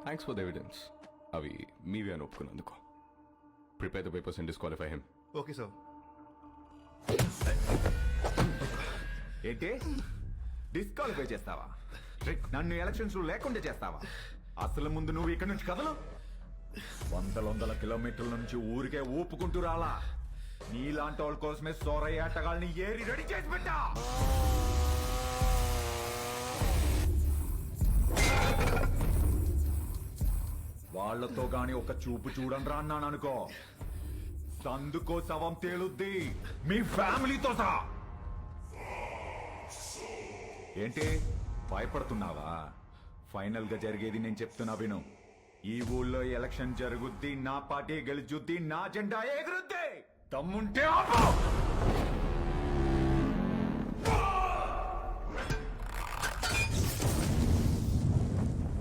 Thanks for the evidence. అవి మీవే అని ఒప్పుకున్నందుకు. Prepare the papers and disqualify him. Okay sir. ఏంటి డిస్క్వాలిఫై చేస్తావా? నన్ను ఎలక్షన్స్ లేకుండా చేస్తావా? అసలు ముందు నువ్వు ఇక్కడ నుంచి కదలు. వందల కిలోమీటర్ల నుంచి ఊరికే ఊపుకుంటూ రాలా. నీలాంటి వాళ్ళ కోసమే సోరయ్య ఆటగాళ్ళని ఏరి రెడీ చేసి పెట్టా. వాళ్లతో గాని ఒక చూపు చూడండి రా అన్నాను అనుకో, సందుకో శవం తేలుద్ది, మీ ఫ్యామిలీతో సహా. ఏంటి భయపడుతున్నావా? ఫైనల్ గా జరిగేది నేను చెప్తున్నా విను. ఈ ఊళ్ళో ఎలక్షన్ జరుగుద్ది, నా పార్టీ గెలుచుద్ది, నా జెండా ఎగురుద్ది. దమ్ముంటే ఆపు.